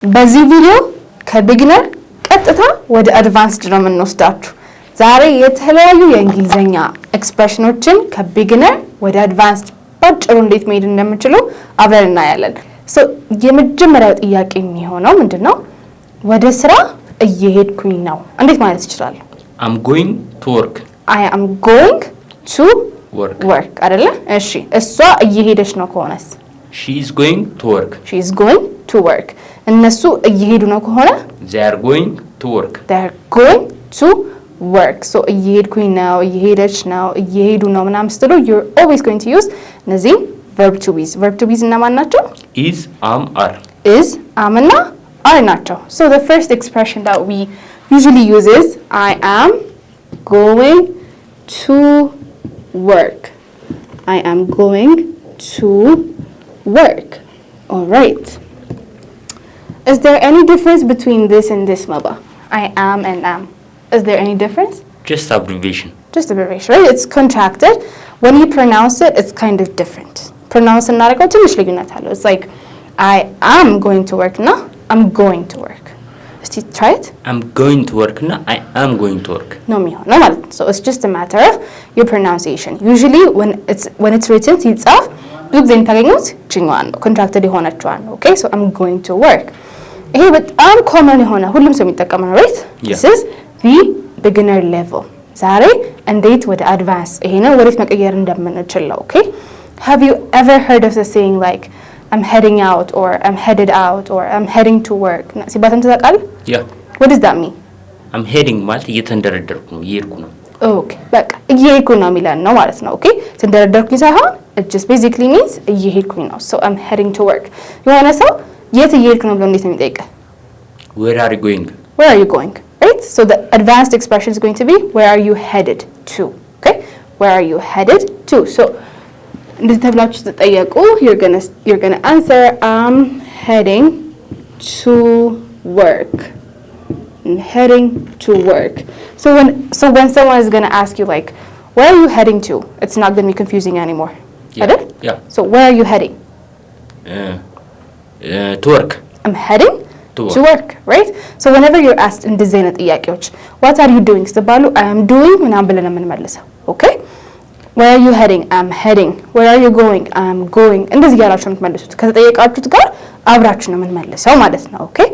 በዚህ ቪዲዮ ከቢግነር ቀጥታ ወደ አድቫንስድ ነው የምንወስዳችሁ። ዛሬ የተለያዩ የእንግሊዘኛ ኤክስፕሬሽኖችን ከቢግነር ወደ አድቫንስድ ባጭሩ እንዴት መሄድ እንደምችሉ አብረን እናያለን። የመጀመሪያው ጥያቄ የሚሆነው ምንድነው? ወደ ስራ እየሄድኩኝ ነው እንዴት ማለት ይችላል? I'm going to work. I am going to work አይደለ? እሺ እሷ እየሄደች ነው ከሆነስ? She is going to work. She is going to work. እነሱ እየሄዱ ነው ከሆነ They are going to work. They are going to work. So እየሄድኩኝ ነው፣ እየሄደች ነው፣ እየሄዱ ነው ምናምን ስትሉ you're always going to use እነዚህ verb to be's. Verb to be's እነማን ናቸው? Is, am, are. Is, am እና are ናቸው. So the first expression that we usually use is I am going to work. I am going to work. All right. Is there any difference between this and this, Maba? I am and am. Is there any difference? Just abbreviation. Just abbreviation, right? It's contracted. When you pronounce it, it's kind of different. Pronounce and not ትንሽ ልዩነት አለው. It's like I am going to work now. I'm going to work. እስቲ try it. I'm going to work now. I am going to work. ነው የሚሆነው ማለት ነው. So it's just a matter of your pronunciation. Usually when it's written ሲጻፍ ብዙ ጊዜ የምታገኙት ችኛዋን ነው, contracted የሆነችዋን ነው. Okay? So I'm going to work. ይሄ በጣም ኮመን የሆነ ሁሉም ሰው የሚጠቀመው ነው, right? This is the beginner level. ዛሬ እንዴት ወደ advanced ይሄንን ወዴት መቀየር እንደምንችል ነው. Okay? Have you ever heard of the saying like I'm heading out or I'm headed out or I'm heading to work? ሲባተም ተጠቃል? Yeah. What does that mean? I'm heading ማለት እየተንደረደርኩ ነው, እየሄድኩ ነው. Okay. በቃ እየሄድኩ ነው የሚለን ነው ማለት ነው. Okay? ተንደረደርኩኝ ሳይሆን it just basically means እየሄድኩኝ ነው. So I'm heading to work. የሆነ ሰው የት እየሄድክ ነው ብሎ እንዴት ነው የሚጠይቀው? Where are you going? Where are you going? Right? So the advanced expression is going to be where are you headed to? Okay? Where are you headed to? So እንደዚህ ተብላችሁ ተጠየቁ, you're going to answer I'm heading to work. I'm heading to work. So when someone is going to ask you like where are you heading to? It's not going to be confusing anymore. Yeah. Yeah. So where are you heading? To work. I'm heading to work, right? So whenever you're asked in እንደዚህ አይነት ጥያቄዎች what are you doing ስትባሉ I am doing ምናምን ብለን የምንመልሰው. Okay? Where are you heading? I'm heading. Where are you going? I'm going. እንደዚህ ያላችሁ ነው የምትመልሱት. ከተጠየቃችሁት ጋር አብራችሁ ነው የምንመልሰው ማለት ነው. Okay?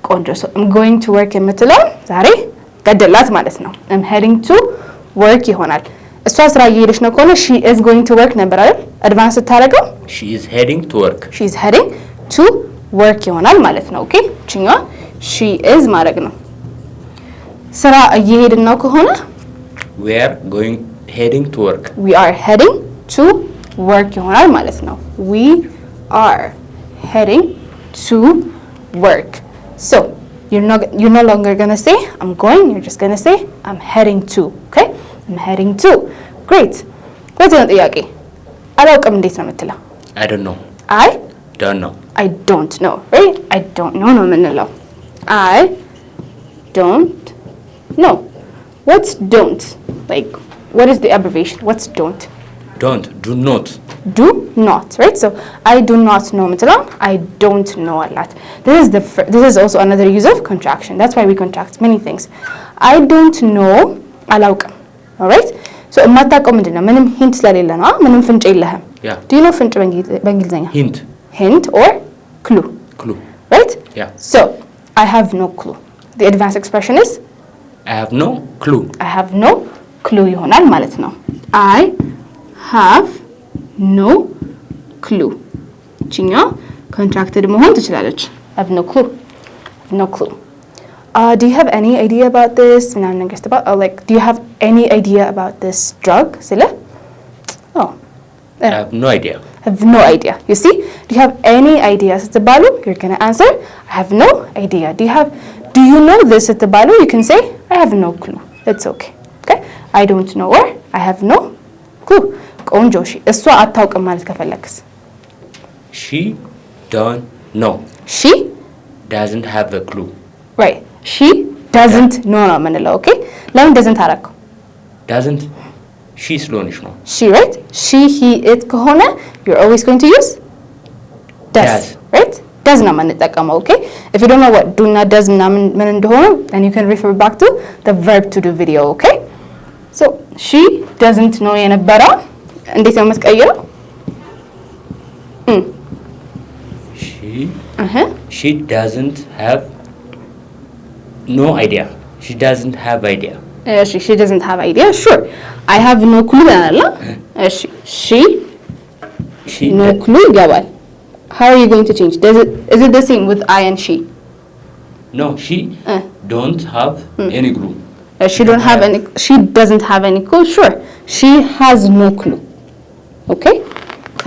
ቆንጆ. So I'm going to work የምትለው ዛሬ ገደላት ማለት ነው. I'm heading to work ይሆናል. እሷ ስራ እየሄደች ነው ከሆነ she is going to work ነበር አይደል? አድቫንስ ስታደርገው She is heading to work. She is heading to work ይሆናል ማለት ነው. ኦኬ ቺኛዋ she is ማድረግ ነው። ስራ እየሄድን ነው ከሆነ We are heading to work. We are heading to work ይሆናል ማለት ነው. We are heading to work. So you're no longer going to say I'm going, you're just going to say I'm heading to. Okay? I'm heading to. Great. ሁለተኛው ጥያቄ አላውቅም እንዴት ነው የምትለው? I don't know. I don't know. I don't know, right? I don't know ነው የምንለው. I don't know. What's don't? Like, what is the abbreviation? What's don't? Don't. Do not. Do not, right? So I do not know የምትለው I don't know a lot. This is also another use of contraction. That's why we contract many things. I don't know አላውቅም. All right? So የማታውቀው ምንድን ነው? ምንም ሂንት ስለሌለ ነው። ምንም ፍንጭ የለህም. Yeah. Do you know ፍንጭ በእንግሊዘኛ? Hint or clue. Right? Yeah. So I have no clue. The advanced expression is I have no clue. I have no clue ይሆናል ማለት ነው. I have no clue. ቺኛ contracted መሆን ትችላለች. I have no clue. I have no clue. Do you have any idea about this? ምናምን ነገር ስትባል like do you have any idea about this drug? ስለ I have no idea. I have no idea. You see? Do you have any idea ስትባሉ you're going to answer I have no idea. Do you know this ስትባሉ you can say I have no clue. It's okay. Okay? I don't know or I have no clue. ቆንጆ እሺ እሷ አታውቅም ማለት ከፈለክስ She don't know. She doesn't have a clue. Right. She doesn't know ነው የምንለው. Okay? ለምን doesn't አደረገው? Doesn't she ስለሆነች ነው. She, right? She, he, it ከሆነ you're always going to use does. Right? does ነው የምንጠቀመው okay if you don't know what do እና does ምን እንደሆነ then you can refer back to the verb to do video okay so she doesn't know የነበረው እንዴት ነው የምትቀይረው she doesn't have no idea she doesn't have idea she doesn't have idea sure I have no clue አላ she no clue ይገባል how are you going to change is it the same with I and she no she don't have any clue she doesn't have any clue sure she has no clue okay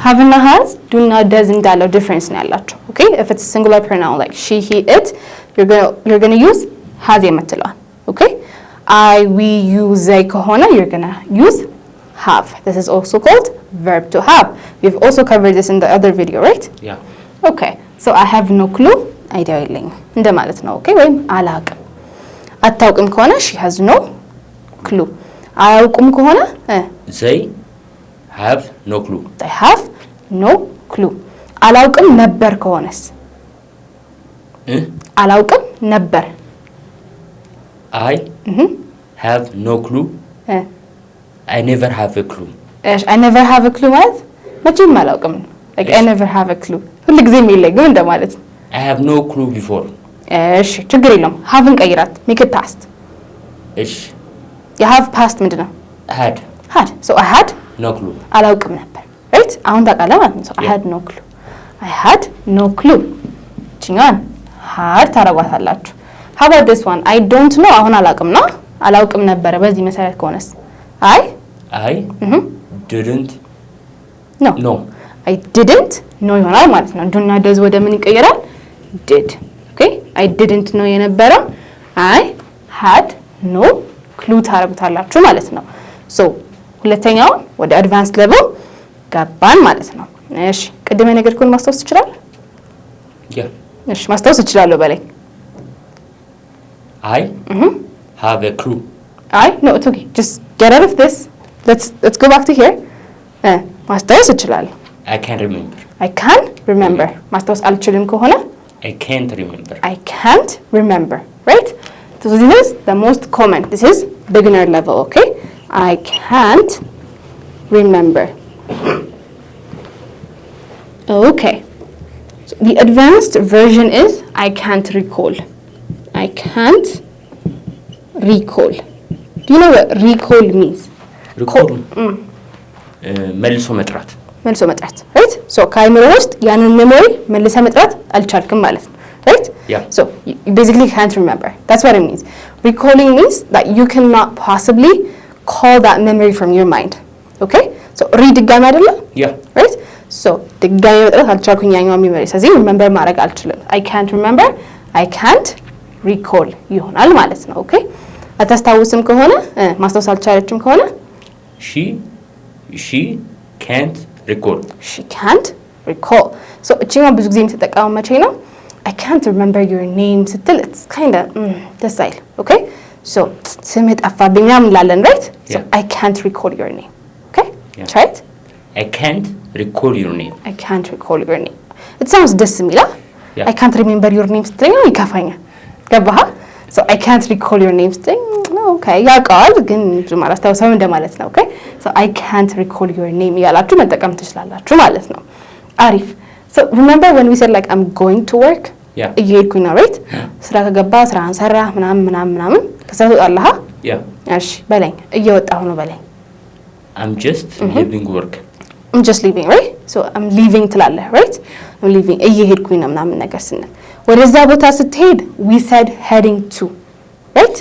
have and has do not does እንዳለው difference ነው ያላቸው okay if it's a singular pronoun like she he it you're going to use has የምትለዋል okay I we you they ከሆነ you're going to use have this is also called verb to have we've also covered this in the other video right yeah okay so I have no clue idea የለኝም እንደማለት ነው okay ወይም አላውቅም አታውቅም ከሆነ she has no clue አያውቁም ከሆነ they have no clue they have no clue አላውቅም ነበር ከሆነስ አላውቅም ነበር I have no clue I never have a clue I never have a clue ማለት መቼም አላውቅም like I never have a clue ሁሉ ጊዜ የሚለኝ እንደማለት ነው I have no clue before እሺ ችግር የለም have እንቀይራት make it past እሺ የሃቭ past ምንድነው had so I had no clue አላውቅም ነበር right አሁን ታውቃለህ ማለት ነው so I had no clue I had no clue ቺኛን had ታረጋታላችሁ how about this one I don't know አሁን አላውቅም ነው አላውቅም ነበር በዚህ መሰረት ከሆነስ I didn't no I didn't know ይሆናል ማለት ነው do እና does ወደ ምን ይቀየራል did okay I didn't know የነበረው I had no clue ታረጋታላችሁ ማለት ነው so ሁለተኛው ወደ አድቫንስ ሌቭል ገባን ማለት ነው እሺ ቅድመ ነገር ኮን ማስታወስ ይችላል እሺ ማስታወስ ይችላል በላይ I have a clue no it's okay just get out of this let's go back to here ማስታወስ ይችላል I can't remember I can remember ማስታወስ አልችልም ከሆነ I can't remember I can't remember right so this is the most common this is beginner level okay I can't remember okay so the advanced version is I can't recall I can't recall do you know what recall means recall መልሶ መጥራት right so ካይምሮ ውስጥ ያንን ሜሞሪ መልሰ መጥራት አልቻልክም ማለት ነው right yeah so you basically can't remember that's what it means recalling means that you cannot possibly call that memory from your mind okay so ድጋሚ አይደለ yeah right so ድጋሚ መጥራት አልቻልኩኝ ያኛው ሜሞሪ ስለዚህ remember ማድረግ አልችልም I can't remember I can't recall ይሆናል ማለት ነው okay አታስታውስም ከሆነ ማስታወስ አልቻለችም ከሆነ she can't recall she can't recall so እቺኛው ብዙ ጊዜ የምትጠቀመው መቼ ነው I can't remember your name ስትል it's kind of ደስ አይል okay so ስም ጠፋብኝ ምናምን እንላለን right so I can't recall your name okay try it I can't recall your name I can't recall your name it sounds ደስ የሚላ I can't remember your name ስትለኝ ይከፋኛል ገባህ so I can't recall your name ስትለኝ okay ያውቃል ግን ማላስታውሰው እንደማለት ነው okay so I can't recall your name ያላችሁ መጠቀም ትችላላችሁ ማለት ነው አሪፍ so remember when we said like I'm going to work እየሄድኩኝ ነው right ስራ ከገባ ስራን ሰራ ምናምን ከዛ ወጣለህ እሺ በለኝ እየወጣሁ ነው በለኝ I'm just leaving work I'm just leaving right so I'm leaving ትላለህ right I'm leaving እየሄድኩኝ ነው ምናምን ነገር ስንል ወደዛ ቦታ ስትሄድ we said heading to right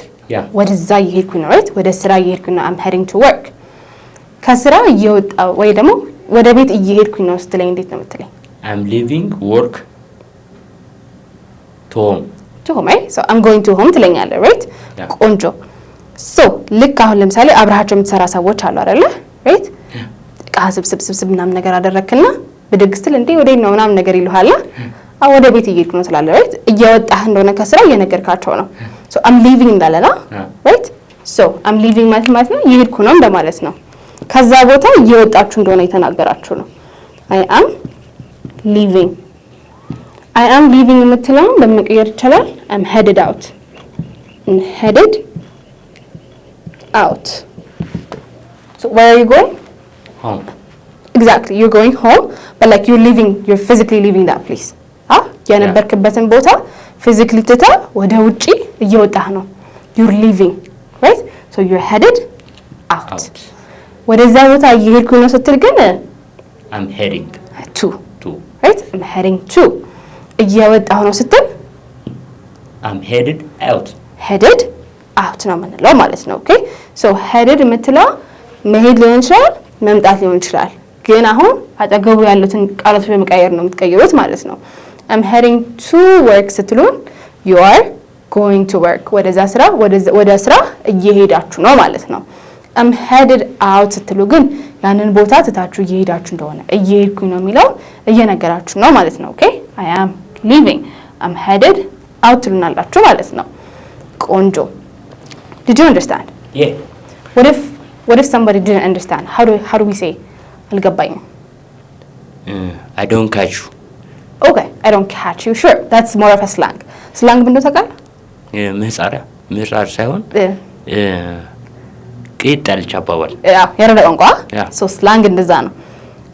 ወደዛ እየሄድኩኝ ነው right ወደ ስራ እየሄድኩኝ ነው I'm heading to work ከስራ እየወጣሁ ወይ ደግሞ ወደ ቤት እየሄድኩኝ ነው ስትለኝ እንዴት ነው የምትለኝ I'm leaving work to home right so I'm going to home ትለኛለህ right ቆንጆ so ልክ አሁን ለምሳሌ አብራቸው የምትሰራ ሰዎች አሉ አይደለ right ቃ ስብስብ ምናምን ነገር አደረክና ብድግ ስትል እንዴ ወዴት ነው ምናምን ነገር ይልሃላ ወደ ቤት እየሄድኩ ነው ትላለህ right እየወጣህ እንደሆነ ከስራ እየነገርካቸው ነው so I'm leaving እንዳለና right so I'm leaving ማለት ነው እየሄድኩ ነው እንደማለት ነው ከዛ ቦታ እየወጣችሁ እንደሆነ የተናገራችሁ ነው I am leaving I am leaving የምትለውን በመቀየር ይቻላል። I'm headed out. I'm headed out. So where are you going? Home. Exactly, you're going home, but like you're physically leaving that place. የነበርክበትን ቦታ physically ትተህ ወደ ውጪ እየወጣህ ነው። You're leaving, right? So you're headed out. ወደዛ ቦታ እየሄድኩኝ ነው ስትል ግን I'm heading to, right? I'm heading to. እየወጣሁ ነው ስትል I'm headed out. headed out ነው የምንለው ማለት ነው። ኦኬ ሶ headed የምትለው መሄድ ሊሆን ይችላል፣ መምጣት ሊሆን ይችላል። ግን አሁን አጠገቡ ያሉትን ቃላቶች በመቀየር ነው የምትቀይሩት ማለት ነው። I'm heading to work ስትሉን you are going to work ወደ ስራ እየሄዳችሁ ነው ማለት ነው። I'm headed out ስትሉ ግን ያንን ቦታ ትታችሁ እየሄዳችሁ እንደሆነ እየሄድኩኝ ነው የሚለው እየነገራችሁ ነው ማለት ነው። ኦኬ I am leaving. I'm headed out ትሉናላችሁ ማለት ነው። ቆንጆ Did you understand? Yeah. What if somebody didn't understand? How do we say አልገባኝም? I don't catch you. Okay, I don't catch you. Sure, that's more of a slang. Slang ምንድነው ታውቃለህ? ምህጻር ሳይሆን ቅይጣልቻ አባባል። የረዳ ቋንቋ ሶ ስላንግ እንደዛ ነው።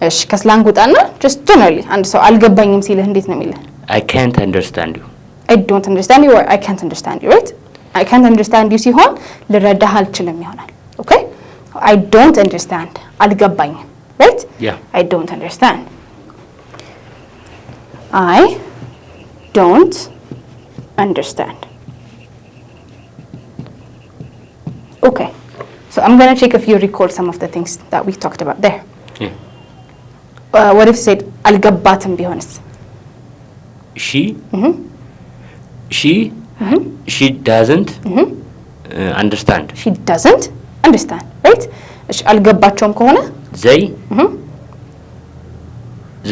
እሺ ከስላንግ ውጣና just generally አንድ ሰው አልገባኝም ሲልህ እንዴት ነው የሚልህ? I can't understand you. I don't understand you or I can't understand you, right? I can't understand you ሲሆን ልረዳህ አልችልም ይሆናል። Okay? I don't understand. አልገባኝም, right? Yeah. I don't understand. I don't understand. Okay. So I'm going to check if you recall some of the things that we talked about there. Yeah. What if you said አልገባትም ቢሆንስ? She doesn't understand. She doesn't understand, right? እሺ አልገባቸውም ከሆነ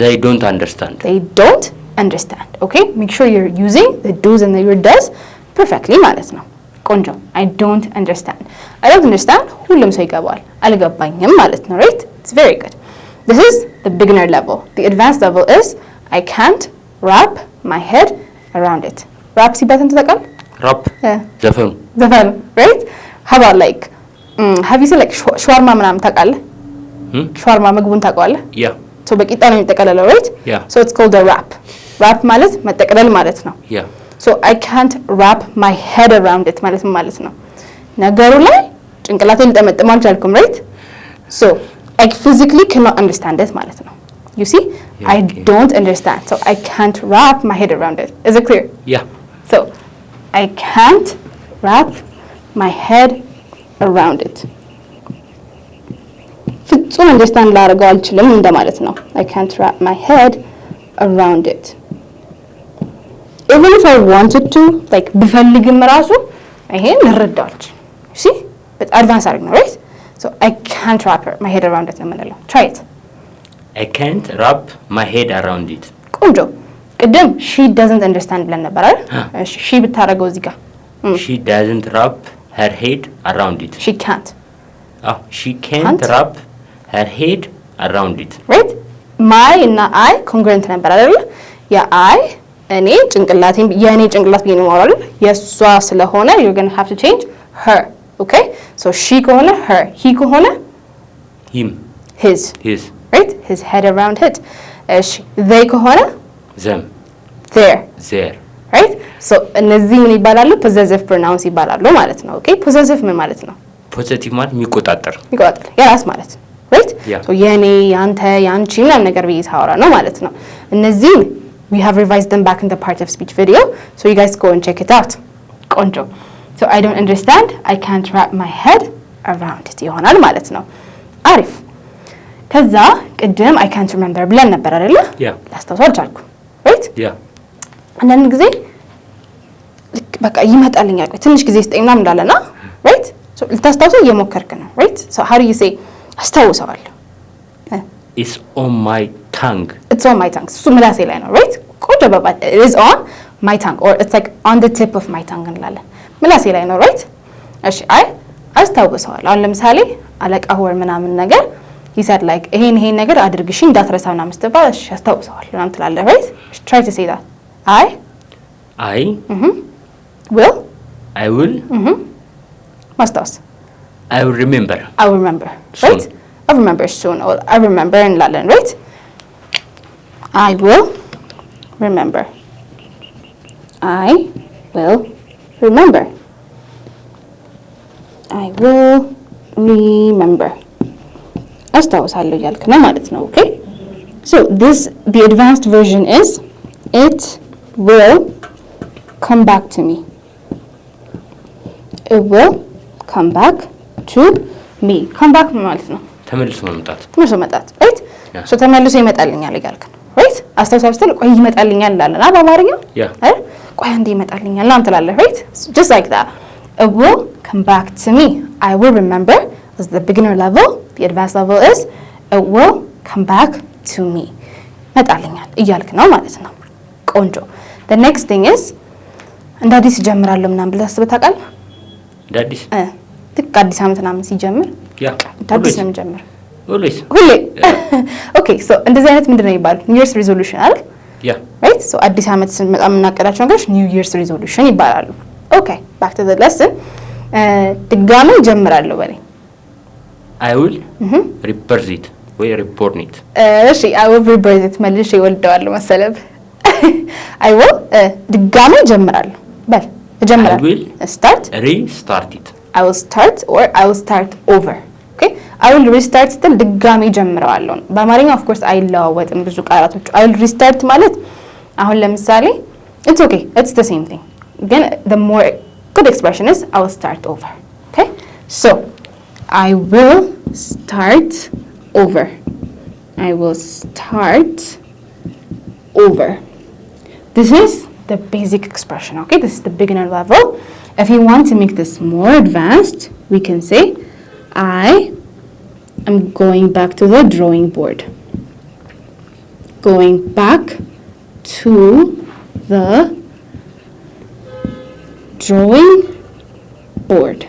they don't understand. They don't understand. Okay? Make sure you're using the do's and the your does perfectly ማለት ነው። ቆንጆ I don't understand. I don't understand ሁሉም ሰው ይገባዋል። አልገባኝም ማለት ነው, right? It's very good. This is the beginner level. The advanced level is I can't wrap my head around it. Wrap ሲባል ተጠቀም? Wrap? ዘፈኑ፣ right? How about like have you seen like ሻዋርማ ምናምን ታውቃለህ? ሻዋርማ ምግቡን ታውቀዋለህ? Yeah. So በቂጣ ነው የሚጠቀለለው, right? Yeah. So it's called a wrap. Wrap ማለት መጠቅለል ማለት ነው። Yeah. So I can't wrap my head around it ማለት ነው። ነገሩ ላይ ጭንቅላቴን ልጠመጥም አልቻልኩም, right? So I physically cannot understand it ማለት ነው. You see? Yeah, I don't understand. So I can't wrap my head around it. Is it clear? Yeah. So I can't wrap my head around it. ፍጹም አንደርስታንድ ላደርገው አልችልም እንደማለት ነው። I can't wrap my head around it. Even if I wanted to, like ብፈልግም ራሱ ይሄን ልረዳው አልችልም. See? But advanced አድርግ ነው, right? So I can't wrap my head around it ነው የምንለው. Try it. I can't wrap my head around it. ቆንጆ። ቅድም she doesn't understand ብለን ነበር አይደል? እሺ she ብታረገው እዚህ ጋር she doesn't wrap her head around it. She can't. She can't wrap her head around it. Right? my እና I congruent ነበር አይደል? ያ I እኔ ጭንቅላቴን የኔ ጭንቅላት ብዬ ነው የማወራው። የሷ ስለሆነ you're going to have to change her. Okay? So she ከሆነ her, he ከሆነ him, his. Right? His head around it. እሺ they ከሆነ them, their. Right? So እነዚህ ምን ይባላሉ? possessive pronouns ይባላሉ ማለት ነው። Okay? possessive ምን ማለት ነው? possessive ማለት የሚቆጣጠር የራስ ማለት ነው። Right? Yeah. So የኔ ያንተ ያንቺ ምናምን ነገር ብዬ ሳወራ ነው ማለት ነው። እነዚህ we have revised them back in the part of speech video, so you guys go and check it out. ቆንጆ. So I don't understand, I can't wrap my head around it ይሆናል ማለት ነው። አሪፍ። ከዛ ቅድም I can't remember ብለን ነበር አይደለ? ላስታውሰው አልቻልኩም። Right? አንዳንድ ጊዜ በቃ ይመጣልኛል ትንሽ ጊዜ ስጠኝ ምናምን እንዳለና right? So ልታስታውሰው እየሞከርክ ነው. Right? So how do you say አስታውሰዋለሁ? It's on my tongue. It's on my tongue. እሱ ምላሴ ላይ ነው. Right? ቆንጆ አባባል. It is on my tongue or it's like on the tip of my tongue እንላለን። ምላሴ ላይ ነው. Right? እሺ አይ አስታውሰዋለሁ። አሁን ለምሳሌ አለቃ ወር ምናምን ነገር he said like ይሄን ነገር አድርግሽ እንዳትረሳ ምናምን ስትባል እሺ አስታውሰዋለሁ ምናምን ትላለህ. Right? Try to say that I will ማስታወስ I will remember right I remember soon or I remember እንላለን right I will remember አስታውሳለሁ እያልክ ነው ማለት ነው okay so the advanced version is it will come back to me it will come back to me come back ማለት ነው ተመልሶ መምጣት right so ተመልሶ ይመጣልኛል እያልክ ነው right አስታውሳለሁ ስትል ቆይ ይመጣልኛል እንላለን በአማርኛ አይደል ቆይ አንዴ ይመጣልኛል ላንተ ትላለህ right just like that it will come back to me I will remember is the beginner level the advanced level is it will come back to me ይመጣልኛል እያልክ ነው ማለት ነው ቆንጆ the next thing is እንደ አዲስ ጀምራለሁ ምናምን ብለህ አስበህ ታውቃለህ እንደ አዲስ ልክ አዲስ ዓመት ምናምን ሲጀምር እንደ አዲስ ነው የምጀምር ሁሌ okay so እንደዚህ አይነት ምንድነው ይባላል new year's resolution አይደል right so አዲስ ዓመት ስንመጣ የምናቀዳቸው ነገሮች new year's resolution ይባላሉ okay back to the lesson ድጋሚ ጀምራለሁ በለኝ I will reverse it ወይ reborn it እሺ I will reverse it መልሼ እወልደዋለሁ መሰለህ I will ድጋሚ ጀምራለሁ በል እጀምራለሁ I will restart it I will start or I will start over okay I will restart ስትል ድጋሚ ጀምረዋለሁ በአማርኛ of course አይለዋወጥም ብዙ ቃላቶች I will restart ማለት አሁን ለምሳሌ it's okay it's the same thing ግን the more good expression is I will start over okay so I will start over I will start over this is the basic expression okay this is the beginner level if you want to make this more advanced we can say I am going back to the drawing board going back to the drawing board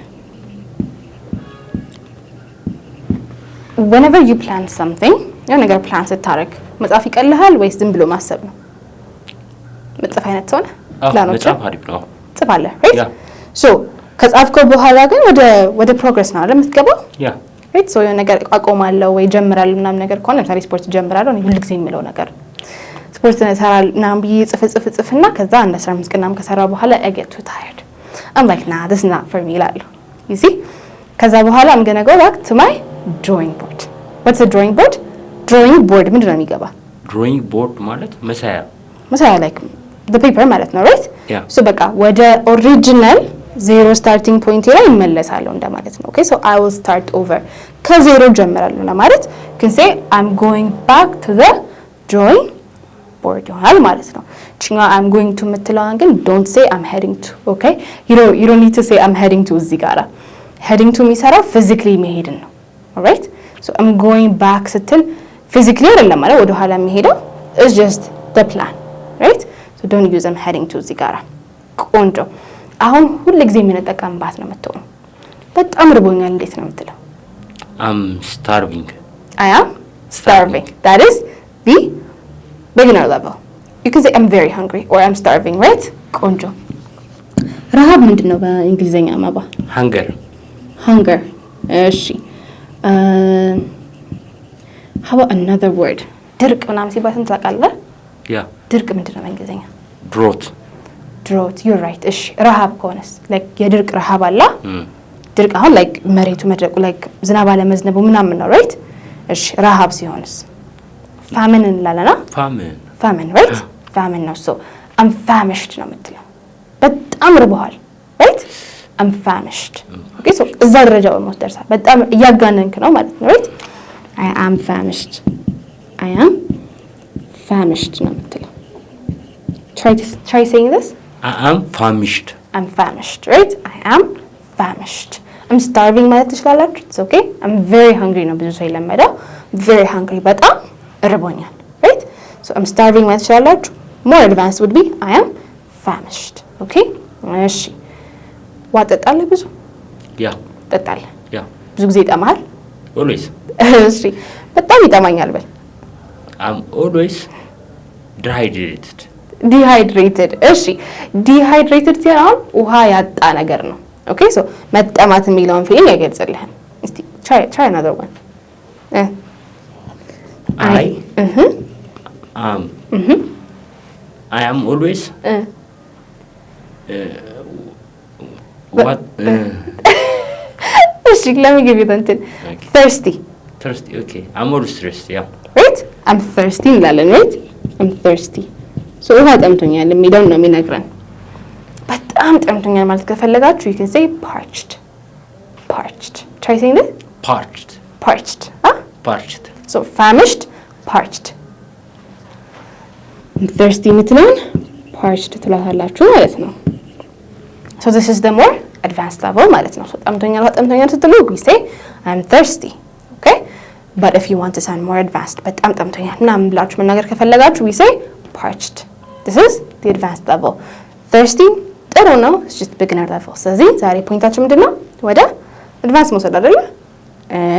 whenever you plan something የሆነ ነገር ፕላን ስታደርግ መጻፍ ይቀልሃል ወይስ ዝም ብሎ ማሰብ ነው መጻፍ አይነት ሆነ ፕላኖች መጻፍ አሪፍ ነው ጽፋለህ right so ከጻፍከው በኋላ ግን ወደ ፕሮግረስ ነው አይደል የምትገባው right so የሆነ ነገር አቆማለሁ ወይ ጀምራለሁ ምናምን ነገር ከሆነ ለምሳሌ ስፖርት ጀምራለሁ ነው ሁሉ ጊዜ የሚለው ነገር ስፖርት እሰራለሁ ምናምን ብዬ ጽፍና ከዛ አንድ 15 ቀናም ከሰራ በኋላ I get too tired I'm like nah this is not for me እላለሁ you see ከዛ በኋላ I'm gonna go back to my drawing board what's a drawing board ምንድን ነው የሚገባ drawing board ማለት መሳያ like the paper ማለት ነው right yeah so በቃ ወደ ኦሪጂናል ዜሮ ስታርቲንግ ፖይንት ላይ ይመለሳለሁ እንደማለት ነው okay so I will start over ከዜሮ ጀምራለሁ ለማለት can say I'm going back to the drawing board ይሆናል ማለት ነው ቺኛ I'm going to የምትለዋን ግን don't say I'm heading to okay you don't need to say I'm heading to እዚህ ጋራ heading to የሚሰራው physically መሄድን ነው alright so I'm going back ስትል physically አይደለም ማለት ወደ ኋላ የሚሄደው is just the plan right so don't use I'm heading to እዚህ ጋራ ቆንጆ አሁን ሁሉ ጊዜ የምንጠቀምባት ነው የምትሆነው በጣም ርቦኛል እንዴት ነው የምትለው I'm starving I am starving that is the beginner level you can say I'm very hungry or I'm starving right ቆንጆ ረሃብ ምንድነው በእንግሊዘኛ ማባ hunger እሺ how about another word ድርቅ ምናምን ሲባል ታውቃለህ ድርቅ ምንድነው በእንግሊዘኛ drought you're right እሺ ረሃብ ከሆነስ like የድርቅ ረሃብ አለ ድርቅ አሁን like መሬቱ መድረቁ like ዝናብ አለ መዝነቡ ምናምን ነው right እሺ ረሃብ ሲሆንስ famine እንላለና famine right famine ነው so I'm famished ነው የምትለው በጣም ርቦሃል right I'm famished okay so እዛ ደረጃው ነው ደርሳል በጣም እያጋነንክ ነው ማለት ነው right I am famished ነው የምትለው try saying this I am famished I'm famished right I am famished I'm starving ማለት ትችላላችሁ it's okay I'm very hungry ነው ብዙ ሰው ይለመደው very hungry በጣም ርቦኛል right so I'm starving ማለት ትችላላችሁ more advanced would be I am famished okay እሺ ዋጠጣለህ ብዙ ጠጣለህ ብዙ ጊዜ ይጠማሃል always እሺ በጣም ይጠማኛል በል I'm always dehydrated ዲሃይድሬትድ። እሺ ዲሃይድሬትድ ሲሆን አሁን ውሃ ያጣ ነገር ነው። ኦኬ ሶ መጠማት የሚለውን ፊሊንግ አይገልጽልህም። እስቲ try another one. I am always what let me give you something. Okay. Thirsty, okay. I'm always thirsty, yeah. Right? I'm thirsty እንላለን, right? I'm thirsty. So ውሃ ጠምቶኛል የሚለውን ነው የሚነግረን። በጣም ጠምቶኛል ማለት ከፈለጋችሁ you can say parched. Parched. Try saying this? Parched. Parched. Parched. So famished, parched. thirsty የምትለውን parched ትላታላችሁ ማለት ነው። So this is the more advanced level ማለት ነው። So ጠምቶኛል ስትሉ we say I'm thirsty. Okay? But if you want to sound more advanced, በጣም ጠምቶኛል ምናምን ብላችሁ መናገር ከፈለጋችሁ we say parched. This is the advanced level. Thirsty ጥሩ ነው, it's just beginner level. ስለዚህ ዛሬ ፖይንታችን ምንድነው? ወደ advanced መውሰድ አይደለ?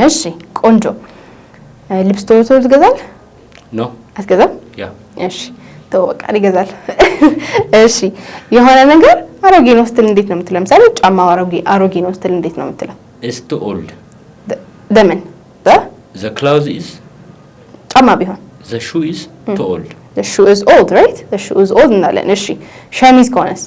እሺ ቆንጆ። ልብስ ቶሎ ትገዛል? No. አትገዛም? Yeah. እሺ ተወቃ ይገዛል። እሺ የሆነ ነገር አሮጌ ነው ስትል እንዴት ነው የምትለው? ለምሳሌ ጫማው አሮጌ ነው ስትል እንዴት ነው የምትለው? It's too old. ለምን? The clothes is ጫማ ቢሆን the shoe is too old. The shoe is old, right? The shoe is old እንላለን። እሺ ሸሚዝ ከሆነስ?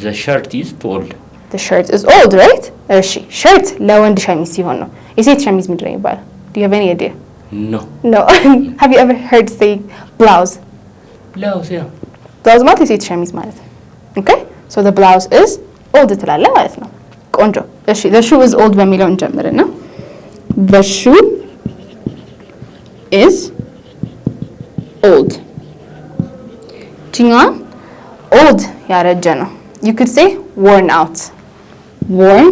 The shirt is too old. The shirt is old, right? እሺ ሸርት ለወንድ ሸሚዝ ሲሆን ነው። የሴት ሸሚዝ ምንድን ነው የሚባለው? Do you have any idea? No. Have you ever heard say blouse? Blouse, yeah. Blouse ማለት የሴት ሸሚዝ ማለት ነው። Okay? So the blouse is old ትላለህ ማለት ነው። ቆንጆ። እሺ the shoe is old በሚለው እንጀምርና the shoe is old. ቺኛዋ old ያረጀ ነው። You could say worn out. Worn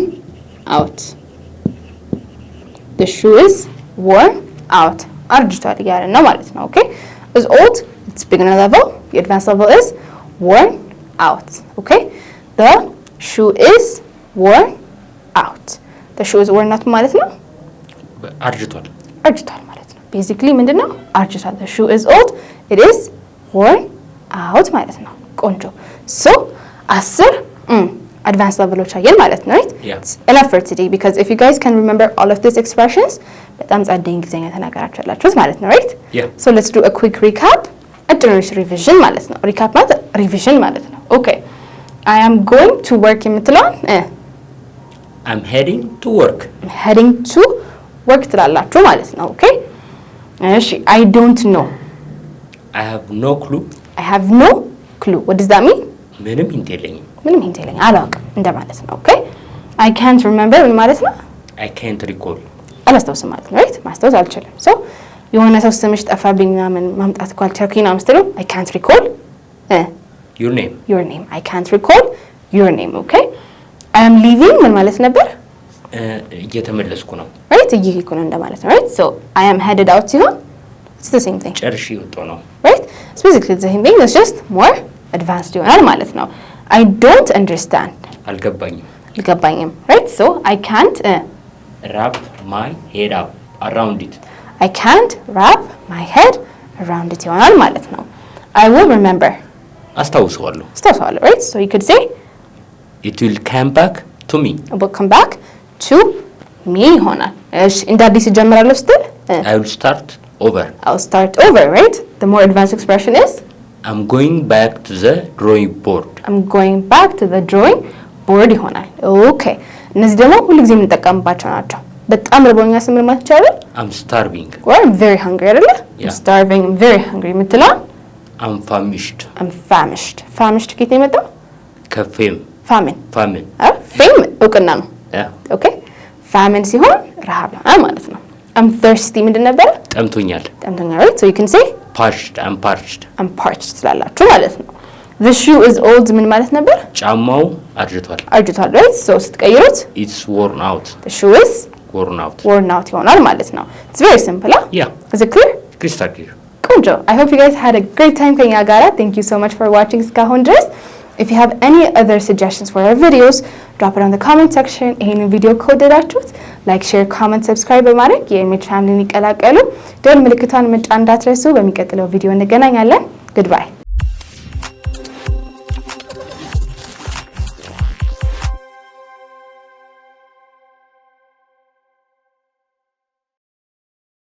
out. The shoe is worn out. አርጅቷል እያለ ነው ማለት ነው። Okay? Is old, it's beginner level. The advanced level is worn out. Okay? The shoe is worn out. The shoe is worn out ማለት ነው አርጅቷል ማለት ነው። Basically ምንድነው? አርጅቷል። The shoe is old, it is worn out ማለት ነው። ቆንጆ። So 10 advanced levelዎች አየን ማለት ነው, right? Yeah. It's enough for today because if you guys can remember all of these expressions በጣም ጸዴ እንግሊዘኛ ተናገራችሁ ያላችሁት ማለት ነው, right? Yeah. So let's do a quick recap. አጭር revision ማለት ነው። recap ማለት revision ማለት ነው. Okay. I am going to work የምትለውን I'm heading to work. I'm heading to work ትላላችሁ ማለት ነው. Okay? እሺ I don't know. I have no clue. I have no clue. What does that mean? ምንም ሂንት የለኝም አላውቅም እንደማለት ነው። Okay? I can't remember ምን ማለት ነው? I can't recall. አላስታውስም ማለት ነው, right? ማስታወስ አልችልም። So የሆነ ሰው ስምሽ ጠፋብኝ ምናምን ማምጣት እኮ አልቻልኩኝ ነው የምትለው I can't recall your name. I can't recall your name. Okay? I am leaving ምን ማለት ነበር? እየተመለስኩ ነው, right? እየሄድኩ ነው እንደማለት ነው, right? So I am headed out ሲሆን it's the same thing. ጨርሼ ወጣሁ ነው, right? It's basically the same thing, it's just more advanced ይሆናል ማለት ነው። I don't understand አልገባኝም, right? So I can't wrap my head up around it. I can't wrap my head around it ይሆናል ማለት ነው። I will remember አስታውሰዋለሁ, right? So you could say it will come back to me. It will come back to me ይሆናል። እሺ እንደ አዲስ እጀምራለሁ ስትል I will start over. I'll start over, right? The more advanced expression is I'm going back to the drawing board. I'm going back to the drawing board ይሆናል። Okay. እነዚህ ደግሞ ሁልጊዜ የምንጠቀምባቸው ናቸው። በጣም ርቦኛል ስንል ማለት ይቻላል I'm starving or I'm very hungry አይደለ? I'm starving, I'm very hungry የምትለው I'm famished. Famished ከየት ነው የመጣው? ከፌም famine ፌም እውቅና ነው። Okay? famine ሲሆን ረሃብ ይሆናል ማለት ነው። I'm thirsty ምንድን ነበር? ጠምቶኛል right? So you can say I'm parched ትላላችሁ ማለት ነው። The shoe is old ምን ማለት ነበር? ጫማው አርጅቷል, right? So ስትቀይሩት it's worn out. The shoe is worn out ይሆናል ማለት ነው። It's very simple. Yeah. Is it clear? Crystal clear. ቆንጆ. I hope you guys had a great time ከኛ ጋራ. Thank you so much for watching እስካሁን ድረስ. If you have any other suggestions for our videos, drop it on the comment section. ይሄንን ቪዲዮ ከወደዳችሁት like, share, comment, subscribe በማድረግ የኢሜጅ ፋሚሊን ይቀላቀሉ። ደወል ምልክቷን መጫን እንዳትረሱ። በሚቀጥለው ቪዲዮ እንገናኛለን። Goodbye.